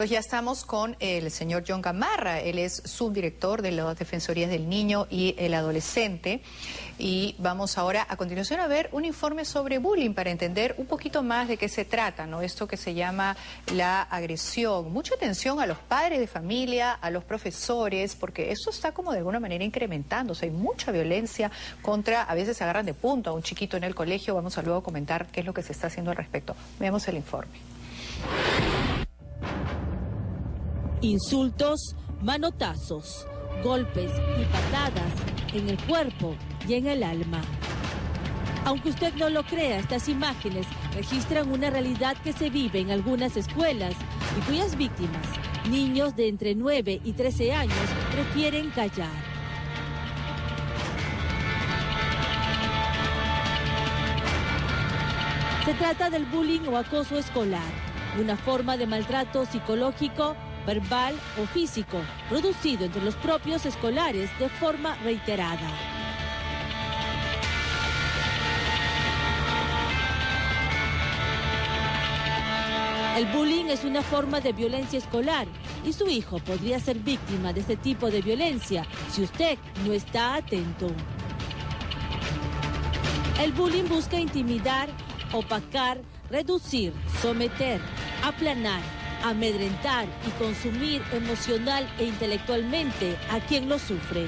Pues ya estamos con el señor John Gamarra. Él es subdirector de las Defensorías del Niño y el Adolescente. Y vamos ahora a continuación a ver un informe sobre bullying para entender un poquito más de qué se trata, ¿no? Esto que se llama la agresión. Mucha atención a los padres de familia, a los profesores, porque esto está como de alguna manera incrementándose. Hay mucha violencia contra, a veces se agarran de punto a un chiquito en el colegio. Vamos a luego comentar qué es lo que se está haciendo al respecto. Veamos el informe. Insultos, manotazos, golpes y patadas en el cuerpo y en el alma. Aunque usted no lo crea, estas imágenes registran una realidad que se vive en algunas escuelas y cuyas víctimas, niños de entre 9 y 13 años, prefieren callar. Se trata del bullying o acoso escolar, una forma de maltrato psicológico, verbal o físico, producido entre los propios escolares de forma reiterada. El bullying es una forma de violencia escolar y su hijo podría ser víctima de este tipo de violencia si usted no está atento. El bullying busca intimidar, opacar, reducir, someter, aplanar, amedrentar y consumir emocional e intelectualmente a quien lo sufre.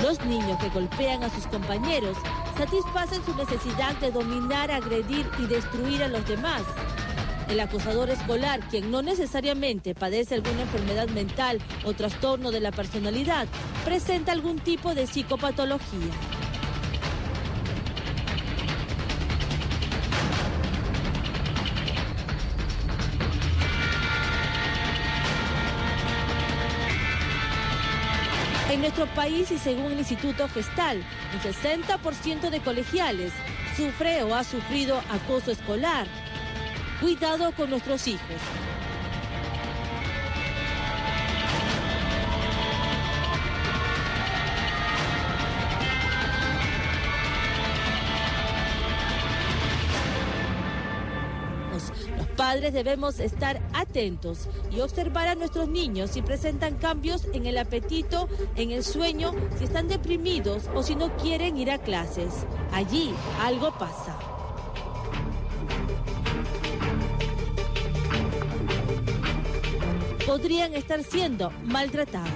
Los niños que golpean a sus compañeros satisfacen su necesidad de dominar, agredir y destruir a los demás. El acosador escolar, quien no necesariamente padece alguna enfermedad mental o trastorno de la personalidad, presenta algún tipo de psicopatología. En nuestro país y según el Instituto Gestal, un 60% de colegiales sufre o ha sufrido acoso escolar. Cuidado con nuestros hijos. Los padres debemos estar atentos y observar a nuestros niños si presentan cambios en el apetito, en el sueño, si están deprimidos o si no quieren ir a clases. Allí algo pasa. Podrían estar siendo maltratados.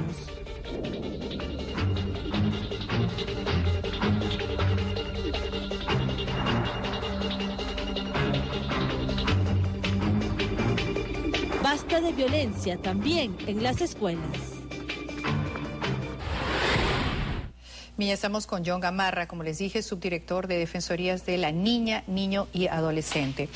Basta de violencia también en las escuelas. Bien, estamos con John Gamarra, como les dije, subdirector de Defensorías de la Niña, Niño y Adolescente.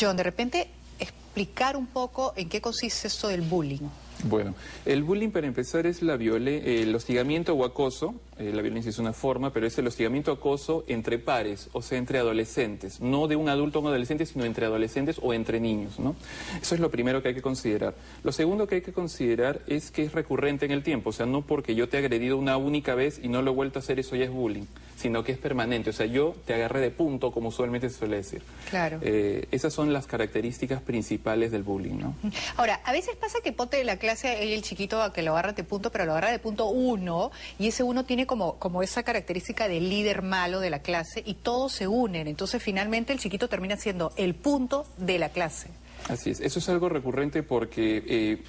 John, de repente explicar un poco en qué consiste esto del bullying. Bueno, el bullying para empezar es el hostigamiento o acoso, la violencia es una forma, pero es el hostigamiento o acoso entre pares, o sea, entre adolescentes, no de un adulto a un adolescente, sino entre adolescentes o entre niños, ¿no? Eso es lo primero que hay que considerar. Lo segundo que hay que considerar es que es recurrente en el tiempo, o sea, no porque yo te he agredido una única vez y no lo he vuelto a hacer, eso ya es bullying, sino que es permanente, o sea, yo te agarré de punto, como usualmente se suele decir. Claro. Esas son las características principales del bullying, ¿no? Ahora, a veces pasa que ponte la clase el chiquito a que lo agarra de punto, pero lo agarra de punto 1, y ese uno tiene como esa característica de líder malo de la clase, y todos se unen, entonces finalmente el chiquito termina siendo el punto de la clase. Así es, eso es algo recurrente porque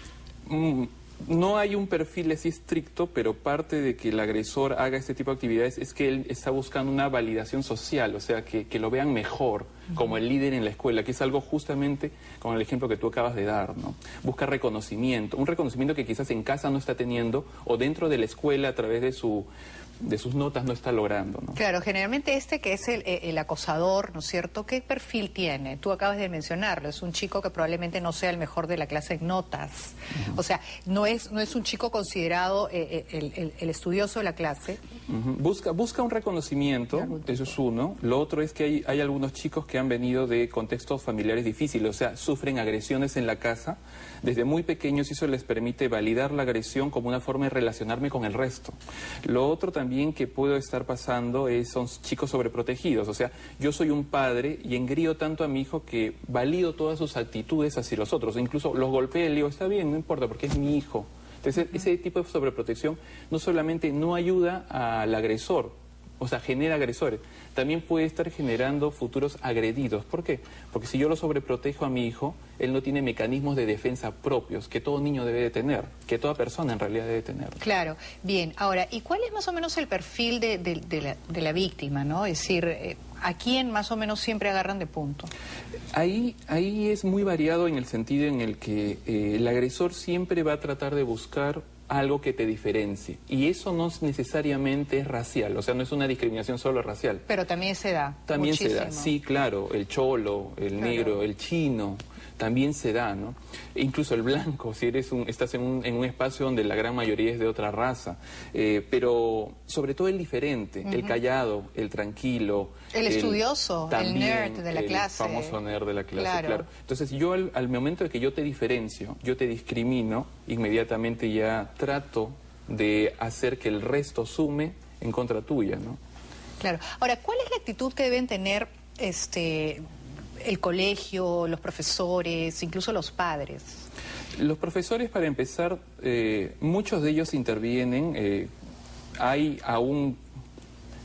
no hay un perfil así estricto, pero parte de que el agresor haga este tipo de actividades es que él está buscando una validación social, o sea, que lo vean mejor, como el líder en la escuela, que es algo justamente como el ejemplo que tú acabas de dar, ¿no? Busca reconocimiento, un reconocimiento que quizás en casa no está teniendo, o dentro de la escuela a través de sus notas no está logrando, ¿no? Claro, generalmente que es el acosador, ¿no es cierto? ¿Qué perfil tiene? Tú acabas de mencionarlo, es un chico que probablemente no sea el mejor de la clase en notas. O sea, no es un chico considerado el estudioso de la clase. Busca un reconocimiento, eso es uno. Lo otro es que hay algunos chicos que han venido de contextos familiares difíciles, o sea, sufren agresiones en la casa. Desde muy pequeños, y eso les permite validar la agresión como una forma de relacionarme con el resto. Lo otro también también que puede estar pasando son chicos sobreprotegidos. O sea, yo soy un padre y engrío tanto a mi hijo que valido todas sus actitudes hacia los otros. Incluso los golpeo y le digo, está bien, no importa, porque es mi hijo. Entonces, ese tipo de sobreprotección no solamente no ayuda al agresor, o sea, genera agresores, también puede estar generando futuros agredidos. ¿Por qué? Porque si yo lo sobreprotejo a mi hijo, él no tiene mecanismos de defensa propios, que todo niño debe de tener, que toda persona en realidad debe tener. Claro, bien. Ahora, ¿y cuál es más o menos el perfil de la víctima, no? Es decir, ¿a quién más o menos siempre agarran de punto? Ahí es muy variado en el sentido en el que el agresor siempre va a tratar de buscar algo que te diferencie. Y eso no necesariamente es racial, o sea, no es una discriminación solo racial. Pero también se da. También muchísimo. se da, sí, claro, el cholo, el negro, el chino, también se da, ¿no? E incluso el blanco, si estás en un espacio donde la gran mayoría es de otra raza. Pero sobre todo el diferente, el callado, el tranquilo. El estudioso, también, el nerd de la clase. El famoso nerd de la clase, Claro. claro. Entonces yo al momento de que yo te diferencio, yo te discrimino, inmediatamente ya trato de hacer que el resto sume en contra tuya, ¿no? Claro. Ahora, ¿cuál es la actitud que deben tener el colegio, los profesores, incluso los padres? Los profesores, para empezar, muchos de ellos intervienen. Hay aún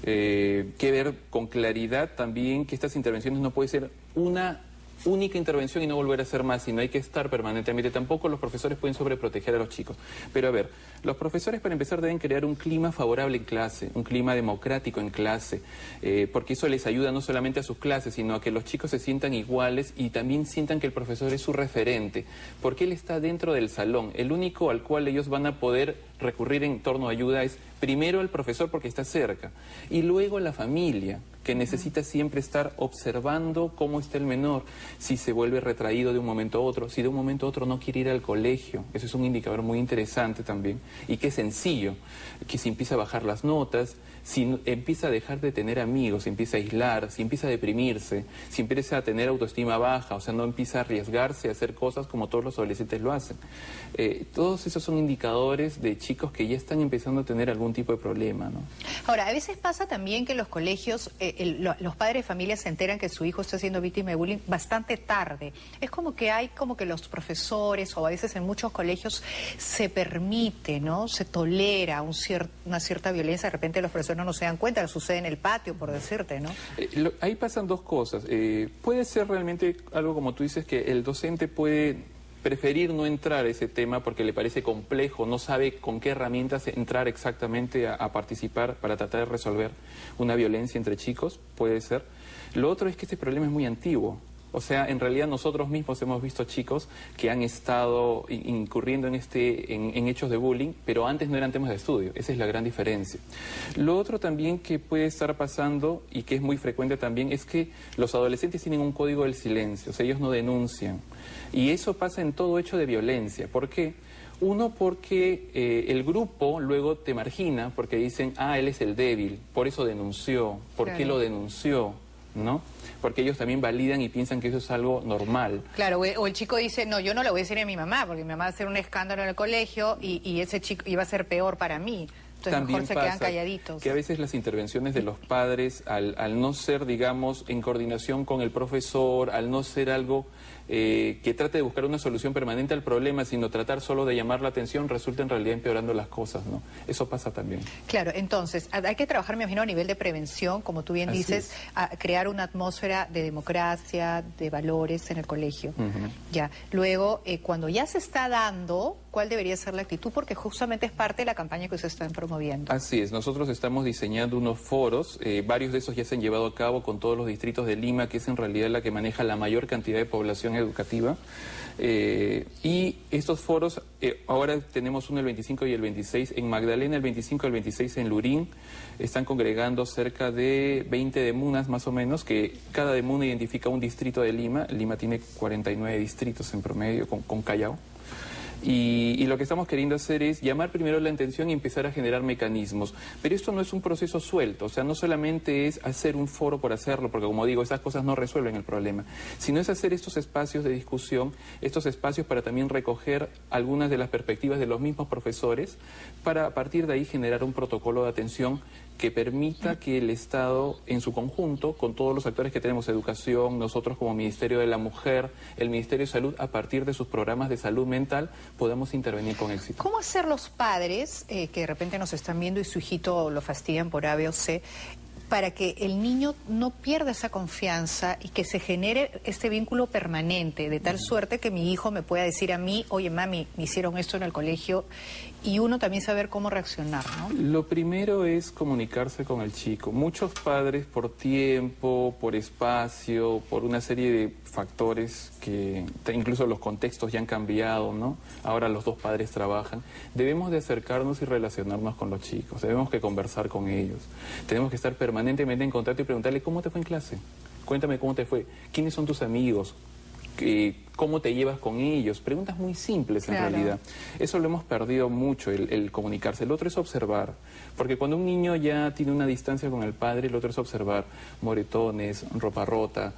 que ver con claridad también que estas intervenciones no puede ser una única intervención y no volver a hacer más, sino hay que estar permanentemente. Tampoco los profesores pueden sobreproteger a los chicos. Pero a ver, los profesores para empezar deben crear un clima favorable en clase, un clima democrático en clase, porque eso les ayuda no solamente a sus clases, sino a que los chicos se sientan iguales y también sientan que el profesor es su referente, porque él está dentro del salón. El único al cual ellos van a poder recurrir en torno a ayuda es primero al profesor porque está cerca y luego a la familia, que necesita siempre estar observando cómo está el menor, si se vuelve retraído de un momento a otro, si de un momento a otro no quiere ir al colegio. Eso es un indicador muy interesante también y que es sencillo, que si empieza a bajar las notas, si empieza a dejar de tener amigos, si empieza a aislar, si empieza a deprimirse, si empieza a tener autoestima baja, o sea, no empieza a arriesgarse a hacer cosas como todos los adolescentes lo hacen. Todos esos son indicadores de chicos que ya están empezando a tener algún tipo de problema, ¿no? Ahora, a veces pasa también que en los colegios los padres de familia se enteran que su hijo está siendo víctima de bullying bastante tarde. Es como que hay como que los profesores, o a veces en muchos colegios se permite, ¿no? Se tolera una cierta violencia. De repente los profesores no se dan cuenta, que sucede en el patio, por decirte, ¿no? Ahí pasan dos cosas. Puede ser realmente algo como tú dices, que el docente puede preferir no entrar a ese tema porque le parece complejo, no sabe con qué herramientas entrar exactamente a participar para tratar de resolver una violencia entre chicos, puede ser. Lo otro es que este problema es muy antiguo. O sea, en realidad nosotros mismos hemos visto chicos que han estado incurriendo en hechos de bullying, pero antes no eran temas de estudio. Esa es la gran diferencia. Lo otro también que puede estar pasando y que es muy frecuente también es que los adolescentes tienen un código del silencio, o sea, ellos no denuncian. Y eso pasa en todo hecho de violencia. ¿Por qué? Uno, porque el grupo luego te margina porque dicen, ah, él es el débil, por eso denunció, ¿por qué lo denunció? ¿No? Porque ellos también validan y piensan que eso es algo normal. Claro, o el chico dice, no, yo no le voy a decir a mi mamá, porque mi mamá va a hacer un escándalo en el colegio y ese chico iba a ser peor para mí. Entonces también mejor se quedan calladitos. Que a veces las intervenciones de los padres, al no ser, digamos, en coordinación con el profesor, al no ser algo que trate de buscar una solución permanente al problema, sino tratar solo de llamar la atención, resulta en realidad empeorando las cosas, ¿no? Eso pasa también. Claro, entonces, hay que trabajar, me imagino, a nivel de prevención, como tú bien dices, a crear una atmósfera de democracia, de valores en el colegio. Ya. Luego, cuando ya se está dando, ¿cuál debería ser la actitud? Porque justamente es parte de la campaña que ustedes están promoviendo. Así es, nosotros estamos diseñando unos foros, varios de esos ya se han llevado a cabo con todos los distritos de Lima, que es en realidad la que maneja la mayor cantidad de población educativa. Y estos foros, ahora tenemos uno el 25 y el 26 en Magdalena, el 25 y el 26 en Lurín. Están congregando cerca de 20 demunas más o menos, que cada demuna identifica un distrito de Lima. Lima tiene 49 distritos en promedio con Callao. Y lo que estamos queriendo hacer es llamar primero la atención y empezar a generar mecanismos. Pero esto no es un proceso suelto, o sea, no solamente es hacer un foro por hacerlo, porque como digo, esas cosas no resuelven el problema, sino es hacer estos espacios de discusión, estos espacios para también recoger algunas de las perspectivas de los mismos profesores, para a partir de ahí generar un protocolo de atención que permita que el Estado en su conjunto, con todos los actores que tenemos, educación, nosotros como Ministerio de la Mujer, el Ministerio de Salud, a partir de sus programas de salud mental, podamos intervenir con éxito. ¿Cómo hacer los padres que de repente nos están viendo y su hijito lo fastidian por A, B o C, para que el niño no pierda esa confianza y que se genere este vínculo permanente, de tal suerte que mi hijo me pueda decir a mí, oye mami, me hicieron esto en el colegio, y uno también saber cómo reaccionar, ¿no? Lo primero es comunicarse con el chico. Muchos padres, por tiempo, por espacio, por una serie de factores que incluso los contextos ya han cambiado, ¿no? Ahora los dos padres trabajan. Debemos de acercarnos y relacionarnos con los chicos, debemos que conversar con ellos, tenemos que estar permanentemente en contacto y preguntarle ¿cómo te fue en clase? Cuéntame cómo te fue, ¿quiénes son tus amigos? ¿Cómo te llevas con ellos? Preguntas muy simples en realidad. Eso lo hemos perdido mucho, el comunicarse. El otro es observar, porque cuando un niño ya tiene una distancia con el padre, el otro es observar moretones, ropa rota,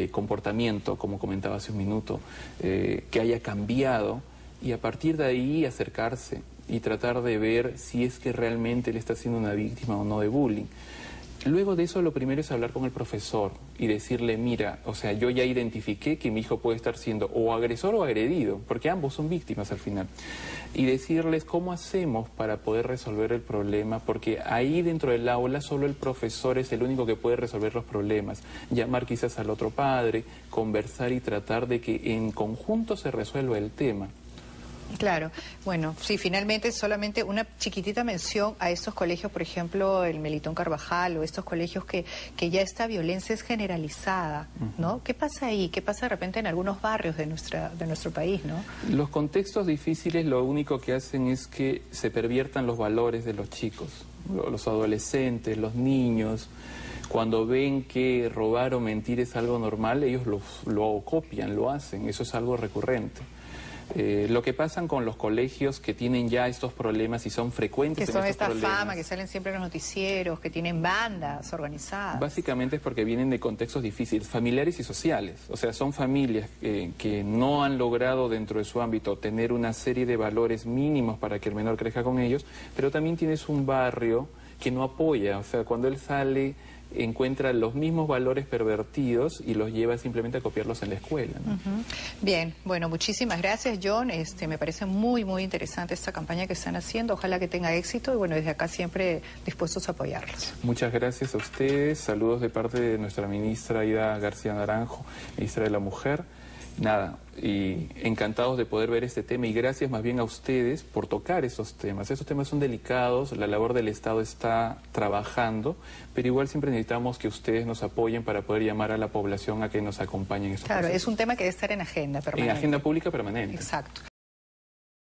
comportamiento, como comentaba hace un minuto, que haya cambiado, y a partir de ahí acercarse y tratar de ver si es que realmente él está siendo una víctima o no de bullying. Luego de eso, lo primero es hablar con el profesor y decirle, mira, o sea, yo ya identifiqué que mi hijo puede estar siendo o agresor o agredido, porque ambos son víctimas al final. Y decirles cómo hacemos para poder resolver el problema, porque ahí dentro del aula solo el profesor es el único que puede resolver los problemas. Llamar quizás al otro padre, conversar y tratar de que en conjunto se resuelva el tema. Claro, bueno, sí, finalmente solamente una chiquitita mención a estos colegios, por ejemplo, el Melitón Carvajal o estos colegios que ya esta violencia es generalizada, ¿no? ¿Qué pasa ahí? ¿Qué pasa de repente en algunos barrios de nuestro país, ¿no? Los contextos difíciles lo único que hacen es que se perviertan los valores de los chicos, los adolescentes, los niños. Cuando ven que robar o mentir es algo normal, ellos lo copian, lo hacen, eso es algo recurrente. Lo que pasa con los colegios que tienen ya estos problemas y son frecuentes que son en estos esta problemas, fama, que salen siempre en los noticieros, que tienen bandas organizadas. básicamente es porque vienen de contextos difíciles, familiares y sociales. O sea, son familias que no han logrado dentro de su ámbito tener una serie de valores mínimos para que el menor crezca con ellos, pero también tienes un barrio que no apoya. O sea, cuando él sale, encuentra los mismos valores pervertidos y los lleva simplemente a copiarlos en la escuela, ¿no? Bien, bueno, muchísimas gracias, John. Me parece muy, muy interesante esta campaña que están haciendo. Ojalá que tenga éxito y bueno, desde acá siempre dispuestos a apoyarlos. Muchas gracias a ustedes. Saludos de parte de nuestra ministra Aida García Naranjo, ministra de la Mujer. Nada, y encantados de poder ver este tema y gracias más bien a ustedes por tocar esos temas. Esos temas son delicados, la labor del Estado está trabajando, pero igual siempre necesitamos que ustedes nos apoyen para poder llamar a la población a que nos acompañen en estos procesos. Claro, es un tema que debe estar en agenda permanente. En agenda pública permanente. Exacto.